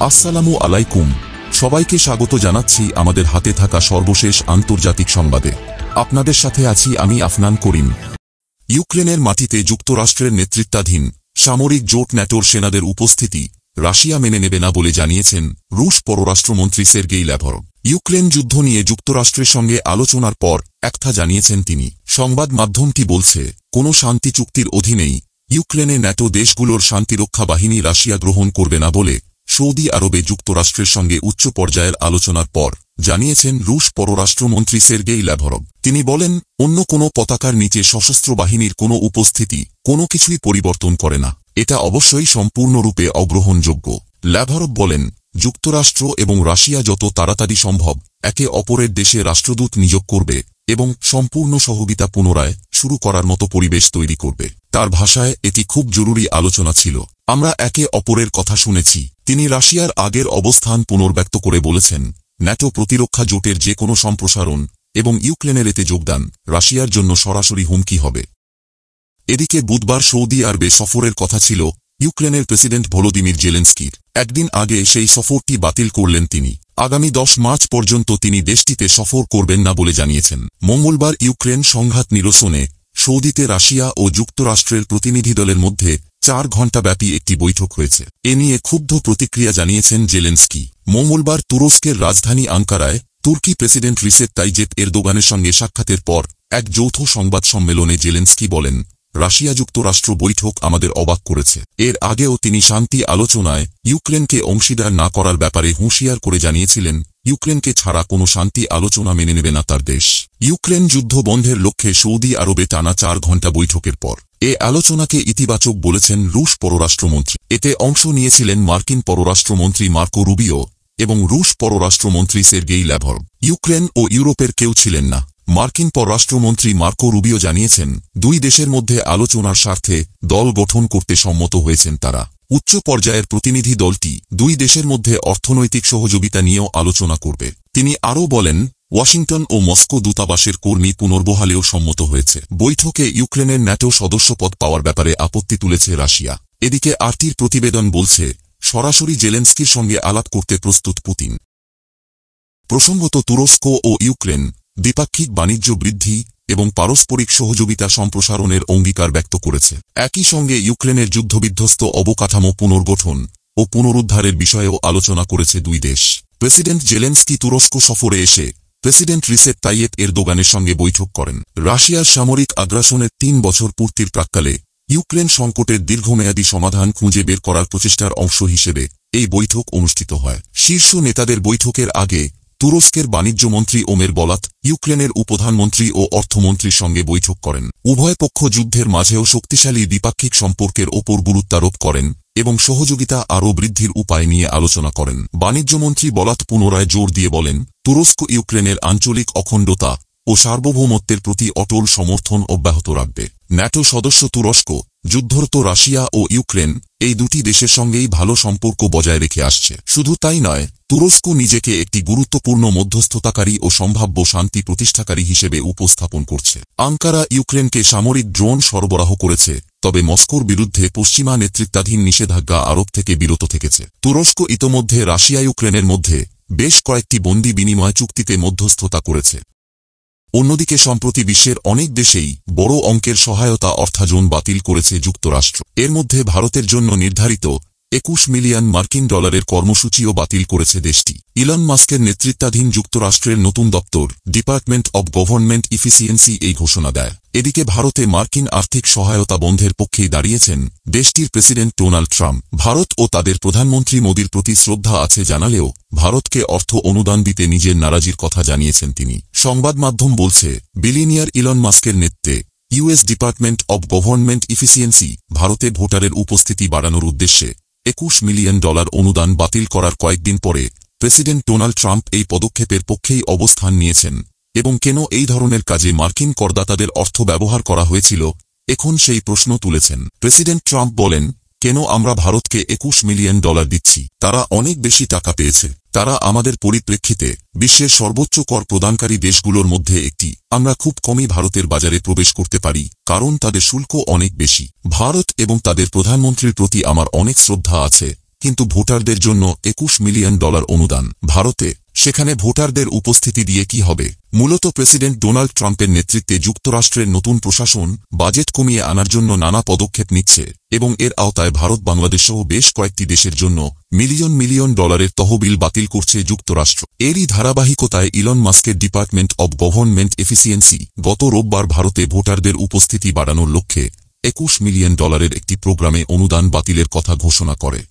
আসসালামু আলাইকুম। সবাইকে স্বাগত জানাচ্ছি আমাদের হাতে থাকা সর্বশেষ আন্তর্জাতিক সংবাদে। আপনাদের সাথে আছি আমি আফনান করিম। ইউক্রেনের মাটিতে যুক্তরাষ্ট্রের নেতৃত্বাধীন সামরিক জোট ন্যাটোর সেনাদের উপস্থিতি রাশিয়া মেনে নেবে না বলে জানিয়েছেন রুশ পররাষ্ট্রমন্ত্রী সের্গেই ল্যাভরভ। ইউক্রেন যুদ্ধ নিয়ে যুক্তরাষ্ট্রের সঙ্গে আলোচনার পর একটা জানিয়েছেন তিনি। সংবাদ মাধ্যমটি বলছে, কোনো শান্তি চুক্তির অধীনেই ইউক্রেনে ন্যাটো দেশগুলোর শান্তিরক্ষা বাহিনী রাশিয়া গ্রহণ করবে না বলে সৌদি আরবে যুক্তরাষ্ট্রের সঙ্গে উচ্চ পর্যায়ের আলোচনার পর জানিয়েছেন রুশ পররাষ্ট্রমন্ত্রী সের্গেই ল্যাভরভ। তিনি বলেন, অন্য কোনো পতাকার নিচে সশস্ত্র বাহিনীর কোনো উপস্থিতি কোনো কিছুই পরিবর্তন করে না। এটা অবশ্যই সম্পূর্ণরূপে অগ্রহণযোগ্য। ল্যাভরভ বলেন, যুক্তরাষ্ট্র এবং রাশিয়া যত তাড়াতাড়ি সম্ভব একে অপরের দেশে রাষ্ট্রদূত নিয়োগ করবে এবং সম্পূর্ণ সহযোগিতা পুনরায় শুরু করার মতো পরিবেশ তৈরি করবে। তার ভাষায়, এটি খুব জরুরি আলোচনা ছিল। আমরা একে অপরের কথা শুনেছি। তিনি রাশিয়ার আগের অবস্থান পুনর্ব্যক্ত করে বলেছেন, ন্যাটো প্রতিরক্ষা জোটের যে কোনো সম্প্রসারণ এবং ইউক্রেনের এতে যোগদান রাশিয়ার জন্য সরাসরি হুমকি হবে। এদিকে বুধবার সৌদি আরবে সফরের কথা ছিল ইউক্রেনের প্রেসিডেন্ট ভলোদিমির জেলেনস্কির। একদিন আগে সেই সফরটি বাতিল করলেন তিনি। আগামী 10 মার্চ পর্যন্ত তিনি দেশটিতে সফর করবেন না বলে জানিয়েছেন। মঙ্গলবার ইউক্রেন সংঘাত নিরসনে সৌদিতে রাশিয়া ও যুক্তরাষ্ট্রের প্রতিনিধি দলের মধ্যে 4 ঘণ্টাব্যাপী একটি বৈঠক হয়েছে। এ নিয়ে ক্ষুব্ধ প্রতিক্রিয়া জানিয়েছেন জেলেনস্কি। মঙ্গলবার তুরস্কের রাজধানী আঙ্কারায় তুর্কি প্রেসিডেন্ট রিসেপ তাইয়েপ এরদোগানের সঙ্গে সাক্ষাতের পর এক যৌথ সংবাদ সম্মেলনে জেলেনস্কি বলেন, রাশিয়া যুক্তরাষ্ট্র বৈঠক আমাদের অবাক করেছে। এর আগেও তিনি শান্তি আলোচনায় ইউক্রেনকে অংশীদার না করার ব্যাপারে হুঁশিয়ার করে জানিয়েছিলেন, ইউক্রেনকে ছাড়া কোনো শান্তি আলোচনা মেনে নেবে না তার দেশ। ইউক্রেন যুদ্ধ বন্ধের লক্ষ্যে সৌদি আরবে টানা 4 ঘণ্টা বৈঠকের পর এ আলোচনাকে ইতিবাচক বলেছেন রুশ পররাষ্ট্রমন্ত্রী। এতে অংশ নিয়েছিলেন মার্কিন পররাষ্ট্রমন্ত্রী মার্কো রুবিও এবং রুশ পররাষ্ট্রমন্ত্রী সের্গেই ল্যাভরভ। ইউক্রেন ও ইউরোপের কেউ ছিলেন না। মার্কিন পররাষ্ট্রমন্ত্রী মার্কো রুবিও জানিয়েছেন, দুই দেশের মধ্যে আলোচনার স্বার্থে দল গঠন করতে সম্মত হয়েছেন তারা। উচ্চ পর্যায়ের প্রতিনিধি দলটি দুই দেশের মধ্যে অর্থনৈতিক সহযোগিতা নিয়েও আলোচনা করবে। তিনি আরও বলেন, ওয়াশিংটন ও মস্কো দূতাবাসের কর্মী পুনর্বহালেও সম্মত হয়েছে। বৈঠকে ইউক্রেনের ন্যাটো সদস্যপদ পাওয়ার ব্যাপারে আপত্তি তুলেছে রাশিয়া। এদিকে আরটির প্রতিবেদন বলছে, সরাসরি জেলেনস্কির সঙ্গে আলাপ করতে প্রস্তুত পুতিন। প্রসঙ্গত, তুরস্ক ও ইউক্রেন দ্বিপাক্ষিক বাণিজ্য বৃদ্ধি এবং পারস্পরিক সহযোগিতা সম্প্রসারণের অঙ্গীকার ব্যক্ত করেছে। একই সঙ্গে ইউক্রেনের যুদ্ধবিধ্বস্ত অবকাঠামো পুনর্গঠন ও পুনরুদ্ধারের বিষয়েও আলোচনা করেছে দুই দেশ। প্রেসিডেন্ট জেলেনস্কি তুরস্ক সফরে এসে প্রেসিডেন্ট রিসেপ তাইয়েপ এরদোগানের সঙ্গে বৈঠক করেন। রাশিয়ার সামরিক আগ্রাসনের 3 বছর পূর্তির প্রাক্কালে ইউক্রেন সংকটের দীর্ঘমেয়াদী সমাধান খুঁজে বের করার প্রচেষ্টার অংশ হিসেবে এই বৈঠক অনুষ্ঠিত হয়। শীর্ষ নেতাদের বৈঠকের আগে তুরস্কের বাণিজ্যমন্ত্রী ওমের বলাত ইউক্রেনের উপপ্রধানমন্ত্রী ও অর্থমন্ত্রীর সঙ্গে বৈঠক করেন। উভয় পক্ষ যুদ্ধের মাঝেও শক্তিশালী দ্বিপাক্ষিক সম্পর্কের ওপর গুরুত্বারোপ করেন এবং সহযোগিতা আরও বৃদ্ধির উপায় নিয়ে আলোচনা করেন। বাণিজ্যমন্ত্রী বলাত পুনরায় জোর দিয়ে বলেন, তুরস্ক ইউক্রেনের আঞ্চলিক অখণ্ডতা ও সার্বভৌমত্বের প্রতি অটল সমর্থন অব্যাহত রাখবে। ন্যাটো সদস্য তুরস্ক যুদ্ধরত রাশিয়া ও ইউক্রেন এই দুটি দেশের সঙ্গেই ভালো সম্পর্ক বজায় রেখে আসছে। শুধু তাই নয়, তুরস্ক নিজেকে একটি গুরুত্বপূর্ণ মধ্যস্থতাকারী ও সম্ভাব্য শান্তি প্রতিষ্ঠাকারী হিসেবে উপস্থাপন করছে। আঙ্কারা ইউক্রেনকে সামরিক ড্রোন সরবরাহ করেছে, তবে মস্কোর বিরুদ্ধে পশ্চিমা নেতৃত্বাধীন নিষেধাজ্ঞা আরোপ থেকে বিরত থেকেছে। তুরস্ক ইতোমধ্যে রাশিয়া ইউক্রেনের মধ্যে বেশ কয়েকটি বন্দি বিনিময় চুক্তিতে মধ্যস্থতা করেছে। অন্যদিকে সম্প্রতি বিশ্বের অনেক দেশেই বড় অঙ্কের সহায়তা অর্থায়ন বাতিল করেছে যুক্তরাষ্ট্র। এর মধ্যে ভারতের জন্য নির্ধারিত 21 মিলিয়ন মার্কিন ডলারের কর্মসূচিও বাতিল করেছে দেশটি। ইলন মাস্কের নেতৃত্বাধীন যুক্তরাষ্ট্রের নতুন দপ্তর ডিপার্টমেন্ট অব গভর্নমেন্ট ইফিসিয়েন্সি এই ঘোষণা দেয়। এদিকে ভারতে মার্কিন আর্থিক সহায়তা বন্ধের পক্ষেই দাঁড়িয়েছেন দেশটির প্রেসিডেন্ট ডোনাল্ড ট্রাম্প। ভারত ও তাদের প্রধানমন্ত্রী মোদির প্রতি শ্রদ্ধা আছে জানালেও ভারতকে অর্থ অনুদান দিতে নিজের নারাজির কথা জানিয়েছেন তিনি। সংবাদ মাধ্যম বলছে, বিলিয়নিয়ার ইলন মাস্কের নেতৃত্বে US department of government efficiency ভারতে ভোটারের উপস্থিতি বাড়ানোর উদ্দেশ্যে 21 মিলিয়ন ডলার অনুদান বাতিল করার কয়েকদিন পরে প্রেসিডেন্ট ডোনাল্ড ট্রাম্প এই পদক্ষেপের পক্ষেই অবস্থান নিয়েছেন এবং কেন এই ধরনের কাজে মার্কিন করদাতাদের অর্থ ব্যবহার করা হয়েছিল এখন সেই প্রশ্ন তুলেছেন। প্রেসিডেন্ট ট্রাম্প বলেন, কেন আমরা ভারতকে 21 মিলিয়ন ডলার দিচ্ছি? তারা অনেক বেশি টাকা পেয়েছে। তারা আমাদের পরিপ্রেক্ষিতে বিশ্বের সর্বোচ্চ কর প্রদানকারী দেশগুলোর মধ্যে একটি। আমরা খুব কমই ভারতের বাজারে প্রবেশ করতে পারি কারণ তাদের শুল্ক অনেক বেশি। ভারত এবং তাদের প্রধানমন্ত্রীর প্রতি আমার অনেক শ্রদ্ধা আছে কিন্তু ভোটারদের জন্য $21 মিলিয়ন অনুদান। ভারতে সেখানে ভোটারদের উপস্থিতি দিয়ে কি হবে? মূলত প্রেসিডেন্ট ডোনাল্ড ট্রাম্পের নেতৃত্বে যুক্তরাষ্ট্রের নতুন প্রশাসন বাজেট কমিয়ে আনার জন্য নানা পদক্ষেপ নিচ্ছে এবং এর আওতায় ভারত, বাংলাদেশ সহ বেশ কয়েকটি দেশের জন্য মিলিয়ন মিলিয়ন ডলারের তহবিল বাতিল করছে যুক্তরাষ্ট্র। এরই ধারাবাহিকতায় ইলন মাস্কের ডিপার্টমেন্ট অব গভর্নমেন্ট এফিসিয়েন্সি গত রোববার ভারতে ভোটারদের উপস্থিতি বাড়ানোর লক্ষ্যে $21 মিলিয়ন একটি প্রোগ্রামে অনুদান বাতিলের কথা ঘোষণা করে।